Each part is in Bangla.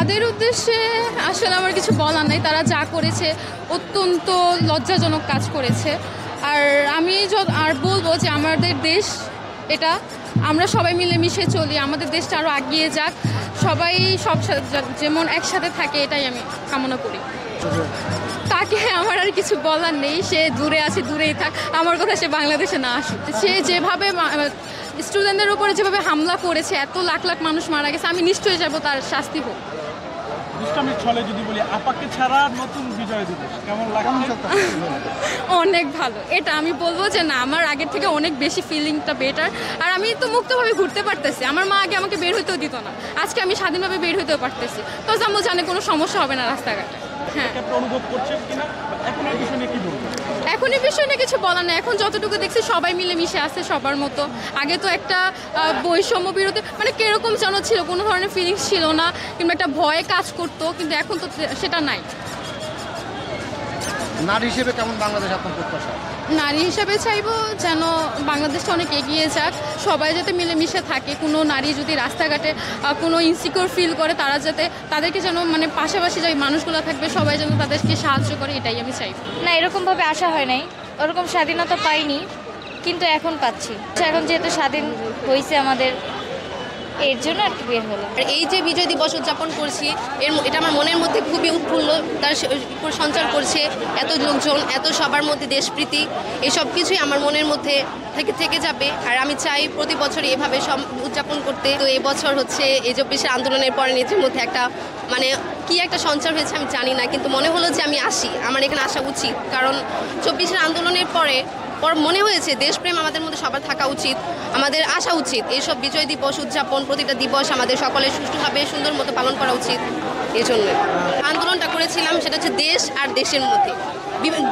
তাদের উদ্দেশ্যে আসলে আমার কিছু বলার নাই। তারা যা করেছে অত্যন্ত লজ্জাজনক কাজ করেছে। আর আমি আর বলবো যে আমাদের দেশ এটা, আমরা সবাই মিলেমিশে চলি, আমাদের দেশটা আরও এগিয়ে যাক, সবাই যেমন একসাথে থাকে, এটাই আমি কামনা করি। তাকে আমার আর কিছু বলার নেই, সে দূরে আছে, দূরেই থাক, আমার কথা সে বাংলাদেশে না আসুক। সে যেভাবে স্টুডেন্টদের উপরে যেভাবে হামলা করেছে, এত লাখ লাখ মানুষ মারা গেছে, আমি নিশ্চয়ই যাবো তার শাস্তি হোক। যদি বলি আপাকে ছাড়া নতুন বিজয় দিবস কেমন লাগছে? অনেক ভালো। এটা আমি বলবো যে না, আমার আগের থেকে অনেক বেশি ফিলিংটা বেটার। আর আমি তো মুক্তভাবে ঘুরতে পারতেছি। আমার মা আগে আমাকে বের হইতেও দিত না, আজকে আমি স্বাধীনভাবে বের হইতেও পারতেছি। তো জামু জানে কোনো সমস্যা হবে না রাস্তাঘাটে। হ্যাঁ, অনুভব করছেন কিনা এখন এই বিষয় নিয়ে কি বলবো? এখন এই বিষয় নিয়ে কিছু বলার নেই। এখন যতটুকু দেখছি সবাই মিলেমিশে আছে সবার মতো। আগে তো একটা বৈষম্য বিরোধী মানে কিরকম যেন ছিল, কোনো ধরনের ফিলিংস ছিল না, কিংবা একটা ভয়ে কাজ করতো, কিন্তু এখন তো সেটা নাই। নারী হিসেবে কেমন বাংলাদেশ আপনার প্রত্যাশা? নারী হিসাবে চাইবো যেন বাংলাদেশটা অনেক এগিয়ে যাক, সবাই যাতে মিলেমিশে থাকে। কোনো নারী যদি রাস্তাঘাটে কোনো ইনসিকিউর ফিল করে, তারা যাতে তাদেরকে যেন মানে পাশাপাশি যে মানুষগুলো থাকবে সবাই যেন তাদেরকে সাহায্য করে, এটাই আমি চাইব। না, এরকমভাবে আশা হয় নাই, ওরকম স্বাধীনতা পাইনি, কিন্তু এখন পাচ্ছি। এখন যেহেতু স্বাধীন হয়েছে আমাদের, এর জন্য আর কি বের হলো। আর এই যে বিজয় দিবস উদযাপন করছি, এটা আমার মনের মধ্যে খুবই উৎফুল্ল, তার সঞ্চার করছে এত লোকজন, এত সবার মধ্যে দেশপ্রীতি, এই সব কিছুই আমার মনের মধ্যে থেকে যাবে। আর আমি চাই প্রতি বছর এভাবে সব উদযাপন করতে। তো এবছর হচ্ছে এই 24 আন্দোলনের পরে নিজের মধ্যে একটা মানে কি একটা সঞ্চার হয়েছে আমি জানি না, কিন্তু মনে হলো যে আমি আসি, আমার এখানে আসা উচিত। কারণ 24 আন্দোলনের পরে মনে হয়েছে দেশপ্রেম আমাদের মধ্যে সবার থাকা উচিত, আমাদের আসা উচিত। এইসব বিজয় দিবস উদযাপন, প্রতিটা দিবস আমাদের সকলের সুষ্ঠুভাবে সুন্দর মতো পালন করা উচিত। এই জন্য আন্দোলনটা করেছিলাম, সেটা হচ্ছে দেশ আর দেশের মধ্যে,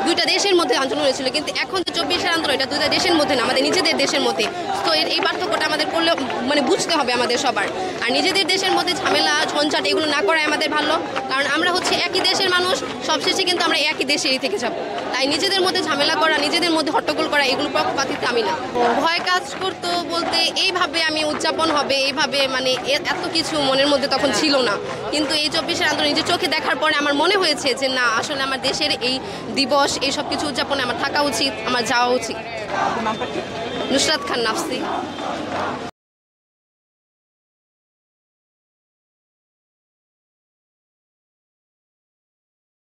দুইটা দেশের মধ্যে আন্দোলন হয়েছিল। কিন্তু এখন যে 24 আন্দোলন, এটা দুইটা দেশের মধ্যে না, আমাদের নিজেদের দেশের মধ্যে। তো এই পার্থক্যটা আমাদের করলে মানে বুঝতে হবে আমাদের সবার। আর নিজেদের দেশের মধ্যে ঝামেলা ঝঞ্ঝাট এগুলো না করাই আমাদের ভালো, কারণ আমরা হচ্ছে একই দেশের মানুষ, সবশেষে কিন্তু আমরা একই দেশেরই থেকে যাব। তাই নিজেদের মধ্যে ঝামেলা করা, নিজেদের মধ্যে হট্টগোল করা, এগুলো পক্ষপাতিত্ব আমি না। ভয় কাজ করতো বলতে এইভাবে আমি উদযাপন হবে এইভাবে, মানে এত কিছু মনের মধ্যে তখন ছিল না। কিন্তু এই 24 আন্দোলন নিজের চোখে দেখার পরে আমার মনে হয়েছে যে না, আসলে আমার দেশের এই দিবস, এই সব কিছু উদযাপনে আমার থাকা উচিত, আমার যাওয়া উচিত। নুসরাত খান নাফসি।